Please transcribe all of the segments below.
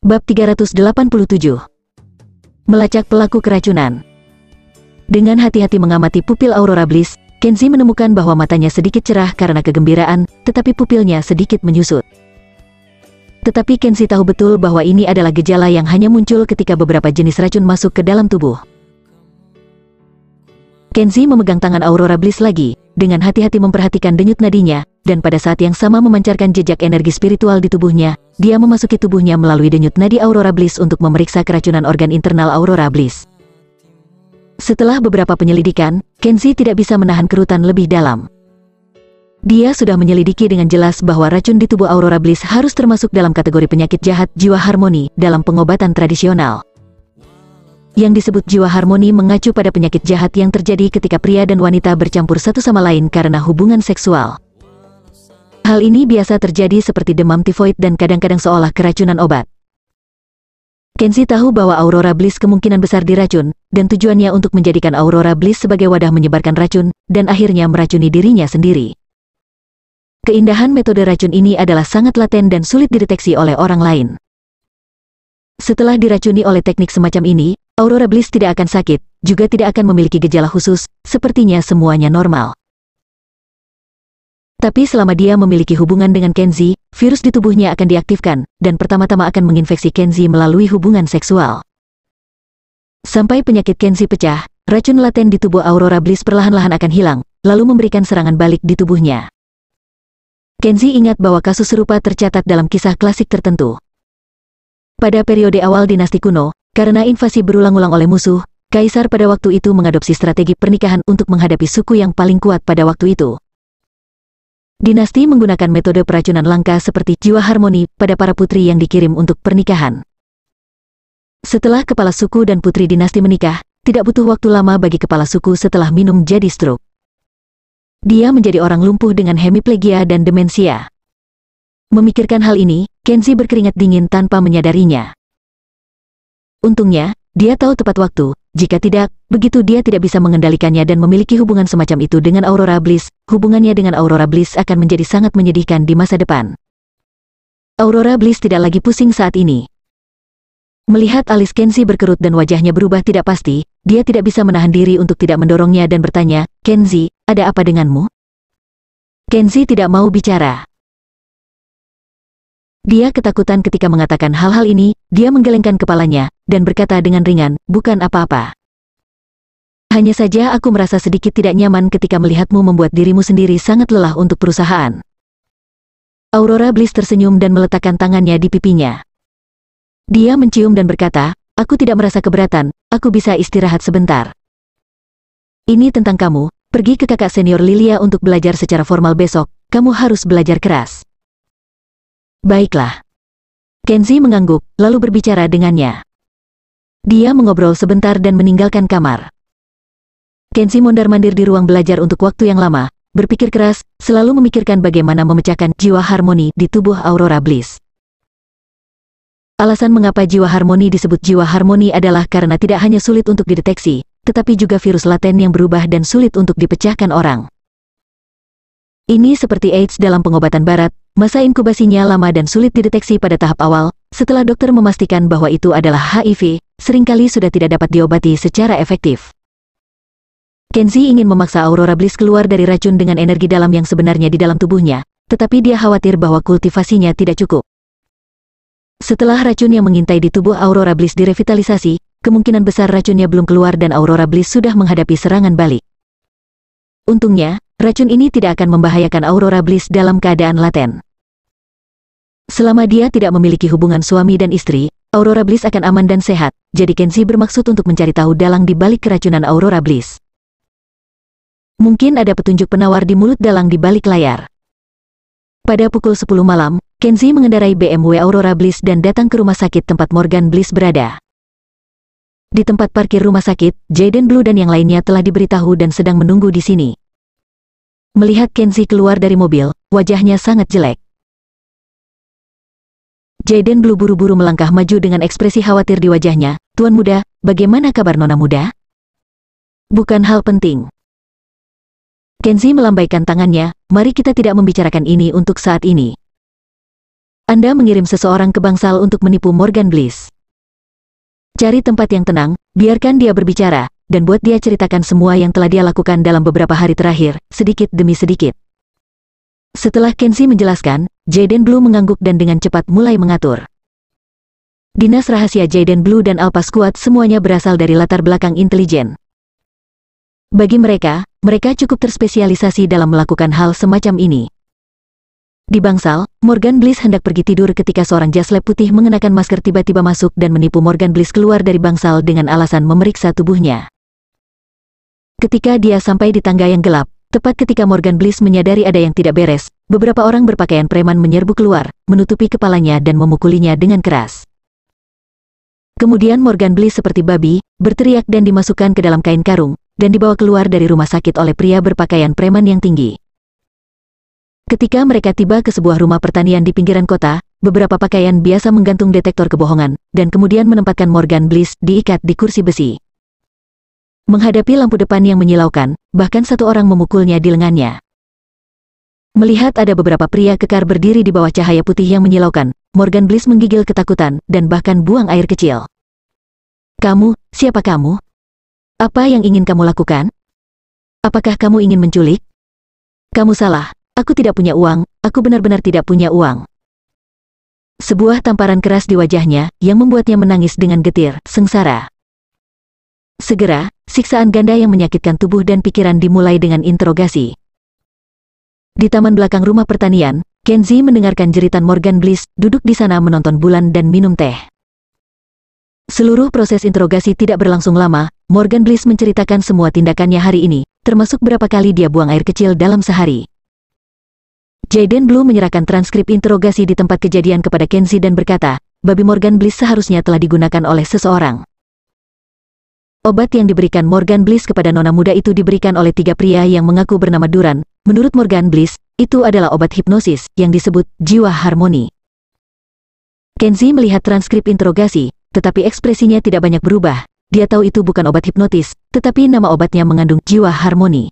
Bab 387. Melacak pelaku keracunan. Dengan hati-hati mengamati pupil Aurora Bliss, Kenzie menemukan bahwa matanya sedikit cerah karena kegembiraan, tetapi pupilnya sedikit menyusut. Tetapi Kenzie tahu betul bahwa ini adalah gejala yang hanya muncul ketika beberapa jenis racun masuk ke dalam tubuh. Kenzie memegang tangan Aurora Bliss lagi, dengan hati-hati memperhatikan denyut nadinya, dan pada saat yang sama memancarkan jejak energi spiritual di tubuhnya. Dia memasuki tubuhnya melalui denyut nadi Aurora Bliss untuk memeriksa keracunan organ internal Aurora Bliss. Setelah beberapa penyelidikan, Kenzie tidak bisa menahan kerutan lebih dalam. Dia sudah menyelidiki dengan jelas bahwa racun di tubuh Aurora Bliss harus termasuk dalam kategori penyakit jahat jiwa harmoni dalam pengobatan tradisional. Yang disebut jiwa harmoni mengacu pada penyakit jahat yang terjadi ketika pria dan wanita bercampur satu sama lain karena hubungan seksual. Hal ini biasa terjadi seperti demam tifoid dan kadang-kadang seolah keracunan obat. Kenzie tahu bahwa Aurora Bliss kemungkinan besar diracun, dan tujuannya untuk menjadikan Aurora Bliss sebagai wadah menyebarkan racun, dan akhirnya meracuni dirinya sendiri. Keindahan metode racun ini adalah sangat laten dan sulit dideteksi oleh orang lain. Setelah diracuni oleh teknik semacam ini, Aurora Bliss tidak akan sakit, juga tidak akan memiliki gejala khusus, sepertinya semuanya normal. Tapi selama dia memiliki hubungan dengan Kenzie, virus di tubuhnya akan diaktifkan, dan pertama-tama akan menginfeksi Kenzie melalui hubungan seksual. Sampai penyakit Kenzie pecah, racun laten di tubuh Aurora Bliss perlahan-lahan akan hilang, lalu memberikan serangan balik di tubuhnya. Kenzie ingat bahwa kasus serupa tercatat dalam kisah klasik tertentu. Pada periode awal dinasti kuno, karena invasi berulang-ulang oleh musuh, kaisar pada waktu itu mengadopsi strategi pernikahan untuk menghadapi suku yang paling kuat pada waktu itu. Dinasti menggunakan metode peracunan langka seperti jiwa harmoni pada para putri yang dikirim untuk pernikahan. Setelah kepala suku dan putri dinasti menikah, tidak butuh waktu lama bagi kepala suku setelah minum jadi stroke. Dia menjadi orang lumpuh dengan hemiplegia dan demensia. Memikirkan hal ini, Kenzie berkeringat dingin tanpa menyadarinya. Untungnya, dia tahu tepat waktu. Jika tidak, begitu dia tidak bisa mengendalikannya dan memiliki hubungan semacam itu dengan Aurora Bliss, hubungannya dengan Aurora Bliss akan menjadi sangat menyedihkan di masa depan. Aurora Bliss tidak lagi pusing saat ini. Melihat alis Kenzie berkerut dan wajahnya berubah tidak pasti, dia tidak bisa menahan diri untuk tidak mendorongnya dan bertanya, "Kenzie, ada apa denganmu?" Kenzie tidak mau bicara. Dia ketakutan ketika mengatakan hal-hal ini. Dia menggelengkan kepalanya, dan berkata dengan ringan, "Bukan apa-apa. Hanya saja aku merasa sedikit tidak nyaman ketika melihatmu membuat dirimu sendiri sangat lelah untuk perusahaan." Aurora Bliss tersenyum dan meletakkan tangannya di pipinya. Dia mencium dan berkata, "Aku tidak merasa keberatan, aku bisa istirahat sebentar. Ini tentang kamu, pergi ke kakak senior Lilia untuk belajar secara formal besok, kamu harus belajar keras." "Baiklah." Kenzie mengangguk, lalu berbicara dengannya. Dia mengobrol sebentar dan meninggalkan kamar. Kenzie mondar-mandir di ruang belajar untuk waktu yang lama, berpikir keras, selalu memikirkan bagaimana memecahkan jiwa harmoni di tubuh Aurora Bliss. Alasan mengapa jiwa harmoni disebut jiwa harmoni adalah karena tidak hanya sulit untuk dideteksi, tetapi juga virus laten yang berubah dan sulit untuk dipecahkan orang. Ini seperti AIDS dalam pengobatan barat, masa inkubasinya lama dan sulit dideteksi pada tahap awal. Setelah dokter memastikan bahwa itu adalah HIV, seringkali sudah tidak dapat diobati secara efektif. Kenzie ingin memaksa Aurora Bliss keluar dari racun dengan energi dalam yang sebenarnya di dalam tubuhnya, tetapi dia khawatir bahwa kultivasinya tidak cukup. Setelah racun yang mengintai di tubuh Aurora Bliss direvitalisasi, kemungkinan besar racunnya belum keluar dan Aurora Bliss sudah menghadapi serangan balik. Untungnya, racun ini tidak akan membahayakan Aurora Bliss dalam keadaan laten. Selama dia tidak memiliki hubungan suami dan istri, Aurora Bliss akan aman dan sehat, jadi Kenzie bermaksud untuk mencari tahu dalang di balik keracunan Aurora Bliss. Mungkin ada petunjuk penawar di mulut dalang di balik layar. Pada pukul 10 malam, Kenzie mengendarai BMW Aurora Bliss dan datang ke rumah sakit tempat Morgan Bliss berada. Di tempat parkir rumah sakit, Jaden Blue dan yang lainnya telah diberitahu dan sedang menunggu di sini. Melihat Kenzie keluar dari mobil, wajahnya sangat jelek. Jaden Blue buru-buru melangkah maju dengan ekspresi khawatir di wajahnya. "Tuan muda, bagaimana kabar nona muda?" "Bukan hal penting." Kenzie melambaikan tangannya, "Mari kita tidak membicarakan ini untuk saat ini." Anda mengirim seseorang ke bangsal untuk menipu Morgan Bliss. Cari tempat yang tenang, biarkan dia berbicara, dan buat dia ceritakan semua yang telah dia lakukan dalam beberapa hari terakhir, sedikit demi sedikit. Setelah Kenzie menjelaskan, Jaden Blue mengangguk dan dengan cepat mulai mengatur. Dinas rahasia Jaden Blue dan Alpha Squad semuanya berasal dari latar belakang intelijen. Bagi mereka, mereka cukup terspesialisasi dalam melakukan hal semacam ini. Di bangsal, Morgan Bliss hendak pergi tidur ketika seorang jaslab putih mengenakan masker tiba-tiba masuk dan menipu Morgan Bliss keluar dari bangsal dengan alasan memeriksa tubuhnya. Ketika dia sampai di tangga yang gelap, tepat ketika Morgan Bliss menyadari ada yang tidak beres, beberapa orang berpakaian preman menyerbu keluar, menutupi kepalanya dan memukulinya dengan keras. Kemudian Morgan Bliss seperti babi, berteriak dan dimasukkan ke dalam kain karung, dan dibawa keluar dari rumah sakit oleh pria berpakaian preman yang tinggi. Ketika mereka tiba ke sebuah rumah pertanian di pinggiran kota, beberapa pakaian biasa menggantung detektor kebohongan, dan kemudian menempatkan Morgan Bliss diikat di kursi besi. Menghadapi lampu depan yang menyilaukan, bahkan satu orang memukulnya di lengannya. Melihat ada beberapa pria kekar berdiri di bawah cahaya putih yang menyilaukan, Morgan Bliss menggigil ketakutan, dan bahkan buang air kecil. "Kamu, siapa kamu? Apa yang ingin kamu lakukan? Apakah kamu ingin menculik?" "Kamu salah, aku tidak punya uang, aku benar-benar tidak punya uang." Sebuah tamparan keras di wajahnya, yang membuatnya menangis dengan getir, sengsara. Segera, siksaan ganda yang menyakitkan tubuh dan pikiran dimulai dengan interogasi. Di taman belakang rumah pertanian, Kenzie mendengarkan jeritan Morgan Bliss, duduk di sana menonton bulan dan minum teh. Seluruh proses interogasi tidak berlangsung lama. Morgan Bliss menceritakan semua tindakannya hari ini, termasuk berapa kali dia buang air kecil dalam sehari. Jaden Blue menyerahkan transkrip interogasi di tempat kejadian kepada Kenzie dan berkata, babi Morgan Bliss seharusnya telah digunakan oleh seseorang. Obat yang diberikan Morgan Bliss kepada nona muda itu diberikan oleh 3 pria yang mengaku bernama Duran. Menurut Morgan Bliss, itu adalah obat hipnosis yang disebut jiwa harmoni. Kenzie melihat transkrip interogasi, tetapi ekspresinya tidak banyak berubah. Dia tahu itu bukan obat hipnotis, tetapi nama obatnya mengandung jiwa harmoni.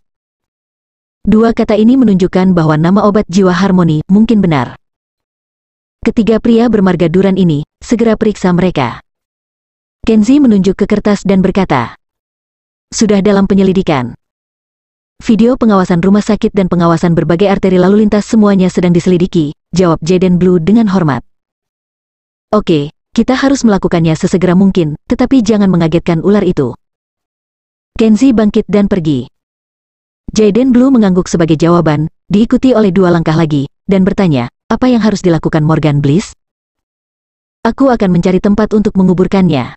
2 kata ini menunjukkan bahwa nama obat jiwa harmoni mungkin benar. Ketiga pria bermarga Duran ini, segera periksa mereka. Kenzie menunjuk ke kertas dan berkata, "Sudah dalam penyelidikan. Video pengawasan rumah sakit dan pengawasan berbagai arteri lalu lintas semuanya sedang diselidiki," jawab Jaden Blue dengan hormat. "Oke, kita harus melakukannya sesegera mungkin, tetapi jangan mengagetkan ular itu." Kenzie bangkit dan pergi. Jaden Blue mengangguk sebagai jawaban, diikuti oleh 2 langkah lagi, dan bertanya, "Apa yang harus dilakukan Morgan Bliss?" "Aku akan mencari tempat untuk menguburkannya."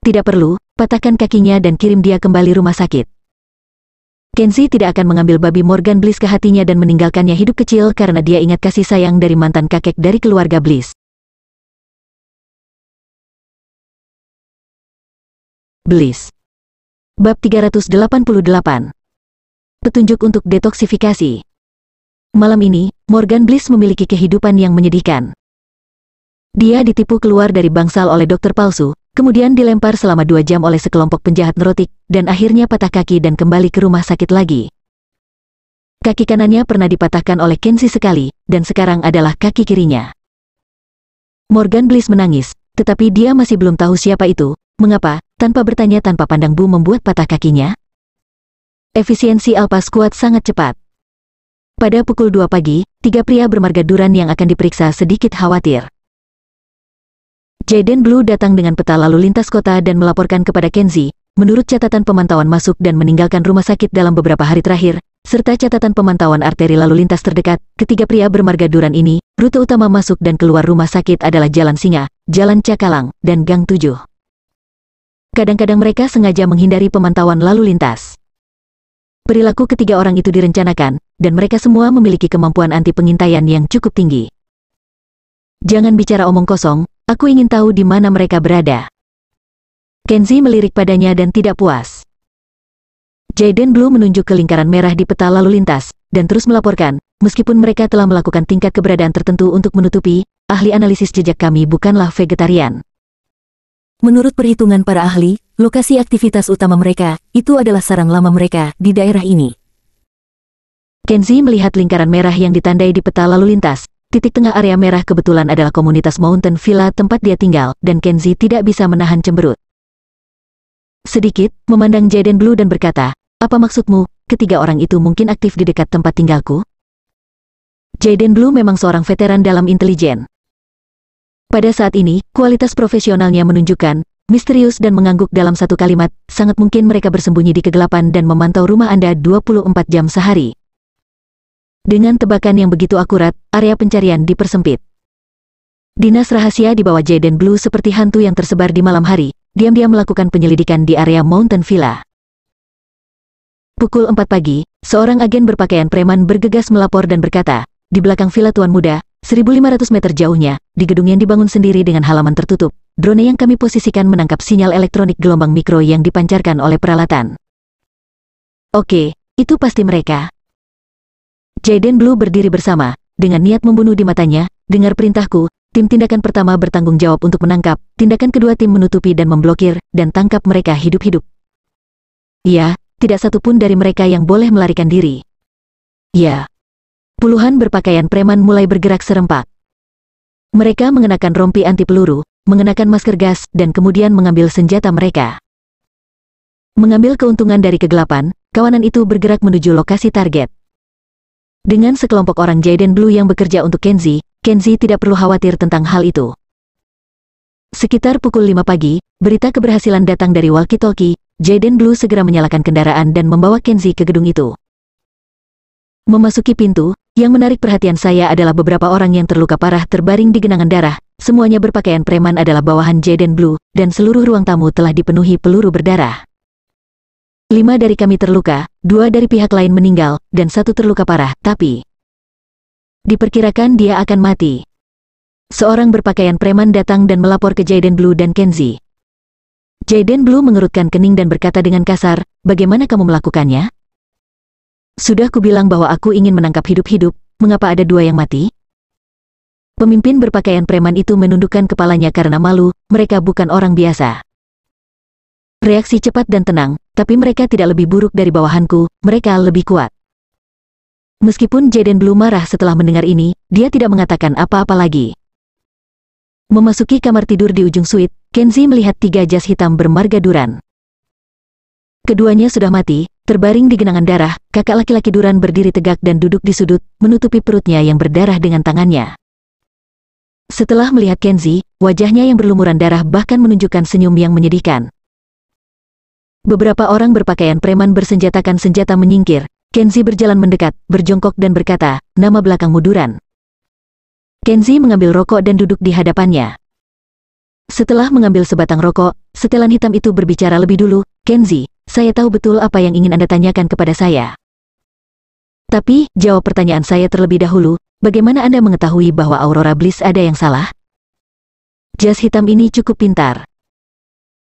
"Tidak perlu, patahkan kakinya dan kirim dia kembali rumah sakit." Kenzie tidak akan mengambil babi Morgan Bliss ke hatinya dan meninggalkannya hidup kecil karena dia ingat kasih sayang dari mantan kakek dari keluarga Bliss. Bliss. Bab 388. Petunjuk untuk detoksifikasi. Malam ini, Morgan Bliss memiliki kehidupan yang menyedihkan. Dia ditipu keluar dari bangsal oleh dokter palsu, kemudian dilempar selama 2 jam oleh sekelompok penjahat neurotik, dan akhirnya patah kaki dan kembali ke rumah sakit lagi. Kaki kanannya pernah dipatahkan oleh Kenzie sekali, dan sekarang adalah kaki kirinya. Morgan Bliss menangis, tetapi dia masih belum tahu siapa itu, mengapa, tanpa bertanya tanpa pandang Bu membuat patah kakinya. Efisiensi Alpha Squad sangat cepat. Pada pukul 2 pagi, 3 pria bermarga Duran yang akan diperiksa sedikit khawatir. Jaden Blue datang dengan peta lalu lintas kota dan melaporkan kepada Kenzie, menurut catatan pemantauan masuk dan meninggalkan rumah sakit dalam beberapa hari terakhir, serta catatan pemantauan arteri lalu lintas terdekat, ketiga pria bermarga Duran ini, rute utama masuk dan keluar rumah sakit adalah Jalan Singa, Jalan Cakalang, dan Gang 7. Kadang-kadang mereka sengaja menghindari pemantauan lalu lintas. Perilaku ketiga orang itu direncanakan, dan mereka semua memiliki kemampuan anti pengintaian yang cukup tinggi. "Jangan bicara omong kosong, aku ingin tahu di mana mereka berada." Kenzie melirik padanya dan tidak puas. Jaden Blue menunjuk ke lingkaran merah di peta lalu lintas, dan terus melaporkan, meskipun mereka telah melakukan tingkat keberadaan tertentu untuk menutupi, ahli analisis jejak kami bukanlah vegetarian. Menurut perhitungan para ahli, lokasi aktivitas utama mereka, itu adalah sarang lama mereka di daerah ini. Kenzie melihat lingkaran merah yang ditandai di peta lalu lintas, titik tengah area merah kebetulan adalah komunitas Mountain Villa tempat dia tinggal, dan Kenzie tidak bisa menahan cemberut. Sedikit, memandang Jaden Blue dan berkata, "Apa maksudmu, ketiga orang itu mungkin aktif di dekat tempat tinggalku?" Jaden Blue memang seorang veteran dalam intelijen. Pada saat ini, kualitas profesionalnya menunjukkan, misterius dan mengangguk dalam satu kalimat, sangat mungkin mereka bersembunyi di kegelapan dan memantau rumah Anda 24 jam sehari. Dengan tebakan yang begitu akurat, area pencarian dipersempit. Dinas rahasia di bawah Jaden Blue seperti hantu yang tersebar di malam hari, diam-diam melakukan penyelidikan di area Mountain Villa. Pukul 4 pagi, seorang agen berpakaian preman bergegas melapor dan berkata, "Di belakang villa Tuan Muda, 1.500 meter jauhnya, di gedung yang dibangun sendiri dengan halaman tertutup, drone yang kami posisikan menangkap sinyal elektronik gelombang mikro yang dipancarkan oleh peralatan." "Oke, itu pasti mereka." Jaden Blue berdiri bersama, dengan niat membunuh di matanya. "Dengar perintahku, tim tindakan pertama bertanggung jawab untuk menangkap, tindakan kedua tim menutupi dan memblokir, dan tangkap mereka hidup-hidup." "Iya, tidak satu pun dari mereka yang boleh melarikan diri." "Ya." Puluhan berpakaian preman mulai bergerak serempak. Mereka mengenakan rompi anti peluru, mengenakan masker gas, dan kemudian mengambil senjata mereka. Mengambil keuntungan dari kegelapan, kawanan itu bergerak menuju lokasi target. Dengan sekelompok orang Jaden Blue yang bekerja untuk Kenzie tidak perlu khawatir tentang hal itu. Sekitar pukul 5 pagi, berita keberhasilan datang dari walkie-talkie. Jaden Blue segera menyalakan kendaraan dan membawa Kenzie ke gedung itu. Memasuki pintu, yang menarik perhatian saya adalah beberapa orang yang terluka parah terbaring di genangan darah. Semuanya berpakaian preman adalah bawahan Jaden Blue, dan seluruh ruang tamu telah dipenuhi peluru berdarah. 5 dari kami terluka, 2 dari pihak lain meninggal, dan 1 terluka parah, tapi diperkirakan dia akan mati. Seorang berpakaian preman datang dan melapor ke Jaden Blue dan Kenzie. Jaden Blue mengerutkan kening dan berkata dengan kasar, "Bagaimana kamu melakukannya?" "Sudah kubilang bahwa aku ingin menangkap hidup-hidup, mengapa ada 2 yang mati?" Pemimpin berpakaian preman itu menundukkan kepalanya karena malu, mereka bukan orang biasa. Reaksi cepat dan tenang, tapi mereka tidak lebih buruk dari bawahanku, mereka lebih kuat. Meskipun Jaden Blue marah setelah mendengar ini, dia tidak mengatakan apa-apa lagi. Memasuki kamar tidur di ujung suite, Kenzie melihat 3 jas hitam bermarga Duran. Keduanya sudah mati, terbaring di genangan darah. Kakak laki-laki Duran berdiri tegak dan duduk di sudut, menutupi perutnya yang berdarah dengan tangannya. Setelah melihat Kenzie, wajahnya yang berlumuran darah bahkan menunjukkan senyum yang menyedihkan. Beberapa orang berpakaian preman bersenjatakan senjata menyingkir. Kenzie berjalan mendekat, berjongkok dan berkata, "Nama belakangmu Duran." Kenzie mengambil rokok dan duduk di hadapannya. Setelah mengambil sebatang rokok, setelan hitam itu berbicara lebih dulu, "Kenzie, saya tahu betul apa yang ingin Anda tanyakan kepada saya. Tapi, jawab pertanyaan saya terlebih dahulu, bagaimana Anda mengetahui bahwa Aurora Bliss ada yang salah?" Jas hitam ini cukup pintar.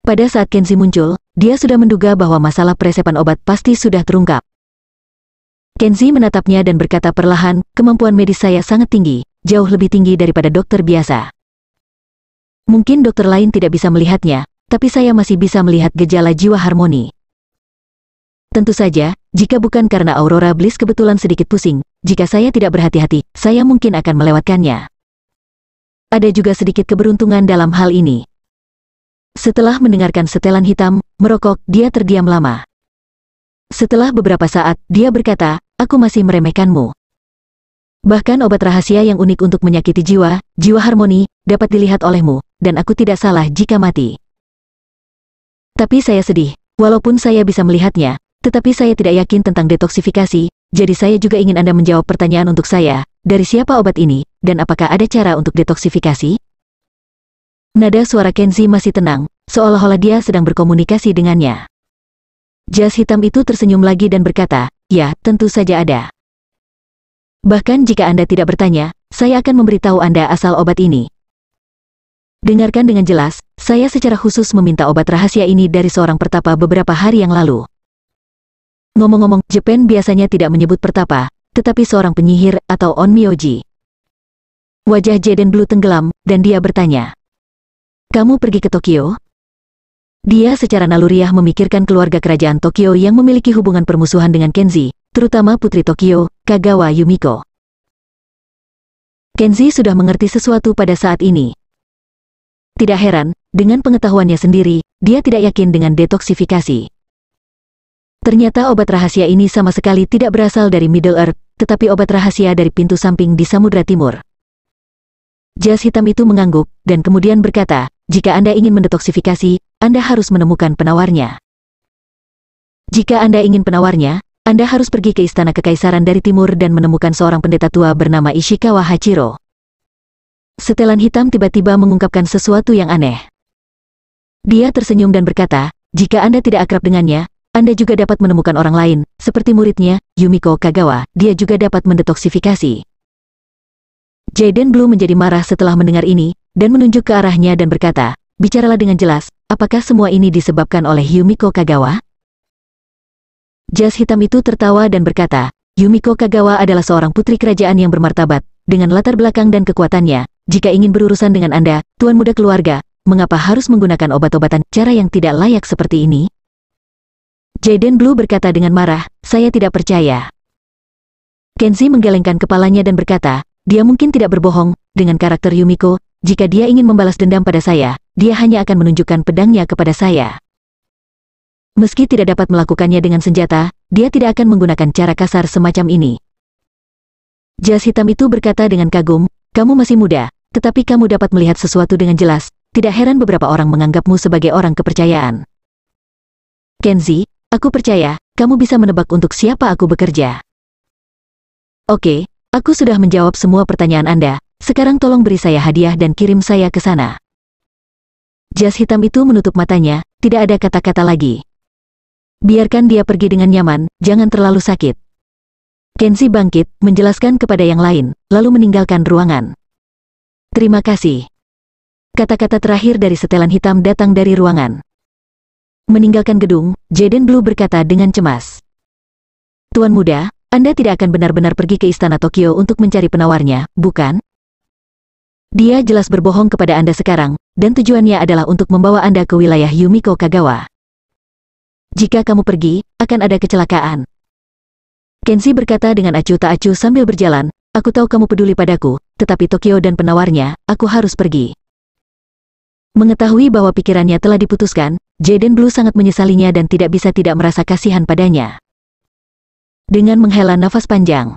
Pada saat Kenzie muncul, dia sudah menduga bahwa masalah peresepan obat pasti sudah terungkap. Kenzie menatapnya dan berkata perlahan, "Kemampuan medis saya sangat tinggi, jauh lebih tinggi daripada dokter biasa. Mungkin dokter lain tidak bisa melihatnya, tapi saya masih bisa melihat gejala jiwa harmoni. Tentu saja, jika bukan karena Aurora Bliss kebetulan sedikit pusing, jika saya tidak berhati-hati, saya mungkin akan melewatkannya. Ada juga sedikit keberuntungan dalam hal ini." Setelah mendengarkan setelan hitam, merokok, dia terdiam lama. Setelah beberapa saat, dia berkata, "Aku masih meremehkanmu. Bahkan obat rahasia yang unik untuk menyakiti jiwa, jiwa harmoni, dapat dilihat olehmu, dan aku tidak salah jika mati. Tapi saya sedih, walaupun saya bisa melihatnya, tetapi saya tidak yakin tentang detoksifikasi, jadi saya juga ingin Anda menjawab pertanyaan untuk saya, dari siapa obat ini, dan apakah ada cara untuk detoksifikasi?" Nada suara Kenzie masih tenang, seolah-olah dia sedang berkomunikasi dengannya. Jas hitam itu tersenyum lagi dan berkata, "Ya, tentu saja ada. Bahkan jika Anda tidak bertanya, saya akan memberitahu Anda asal obat ini. Dengarkan dengan jelas, saya secara khusus meminta obat rahasia ini dari seorang pertapa beberapa hari yang lalu. Ngomong-ngomong, Jepang biasanya tidak menyebut pertapa, tetapi seorang penyihir atau onmyoji." Wajah Jaden Blue tenggelam, dan dia bertanya, "Kamu pergi ke Tokyo?" Dia secara naluriah memikirkan keluarga kerajaan Tokyo yang memiliki hubungan permusuhan dengan Kenzie, terutama putri Tokyo, Kagawa Yumiko. Kenzi sudah mengerti sesuatu pada saat ini. Tidak heran, dengan pengetahuannya sendiri, dia tidak yakin dengan detoksifikasi. Ternyata obat rahasia ini sama sekali tidak berasal dari Middle Earth, tetapi obat rahasia dari pintu samping di Samudra Timur. Jas hitam itu mengangguk, dan kemudian berkata, jika Anda ingin mendetoksifikasi, Anda harus menemukan penawarnya. Jika Anda ingin penawarnya, Anda harus pergi ke Istana Kekaisaran dari Timur dan menemukan seorang pendeta tua bernama Ishikawa Hachiro. Setelan hitam tiba-tiba mengungkapkan sesuatu yang aneh. Dia tersenyum dan berkata, jika Anda tidak akrab dengannya, Anda juga dapat menemukan orang lain, seperti muridnya, Yumiko Kagawa, dia juga dapat mendetoksifikasi. Jaden Blue menjadi marah setelah mendengar ini, dan menunjuk ke arahnya dan berkata, bicaralah dengan jelas, apakah semua ini disebabkan oleh Yumiko Kagawa? Jas hitam itu tertawa dan berkata, Yumiko Kagawa adalah seorang putri kerajaan yang bermartabat, dengan latar belakang dan kekuatannya. Jika ingin berurusan dengan Anda, tuan muda keluarga, mengapa harus menggunakan obat-obatan cara yang tidak layak seperti ini? Jaden Blue berkata dengan marah, saya tidak percaya. Kenzi menggelengkan kepalanya dan berkata, dia mungkin tidak berbohong, dengan karakter Yumiko, jika dia ingin membalas dendam pada saya, dia hanya akan menunjukkan pedangnya kepada saya. Meski tidak dapat melakukannya dengan senjata, dia tidak akan menggunakan cara kasar semacam ini. Jas hitam itu berkata dengan kagum, kamu masih muda, tetapi kamu dapat melihat sesuatu dengan jelas, tidak heran beberapa orang menganggapmu sebagai orang kepercayaan. Kenzi, aku percaya, kamu bisa menebak untuk siapa aku bekerja. Oke, aku sudah menjawab semua pertanyaan Anda, sekarang tolong beri saya hadiah dan kirim saya ke sana. Jas hitam itu menutup matanya, tidak ada kata-kata lagi. Biarkan dia pergi dengan nyaman, jangan terlalu sakit. Kenzi bangkit, menjelaskan kepada yang lain, lalu meninggalkan ruangan. Terima kasih. Kata-kata terakhir dari setelan hitam datang dari ruangan. Meninggalkan gedung, Jaden Blue berkata dengan cemas. Tuan muda, Anda tidak akan benar-benar pergi ke Istana Tokyo untuk mencari penawarnya, bukan? Dia jelas berbohong kepada Anda sekarang, dan tujuannya adalah untuk membawa Anda ke wilayah Yumiko Kagawa. Jika kamu pergi, akan ada kecelakaan. Kenzi berkata dengan acuh tak acuh sambil berjalan, aku tahu kamu peduli padaku, tetapi Tokyo dan penawarnya, aku harus pergi. Mengetahui bahwa pikirannya telah diputuskan, Jaden Blue sangat menyesalinya dan tidak bisa tidak merasa kasihan padanya. Dengan menghela nafas panjang,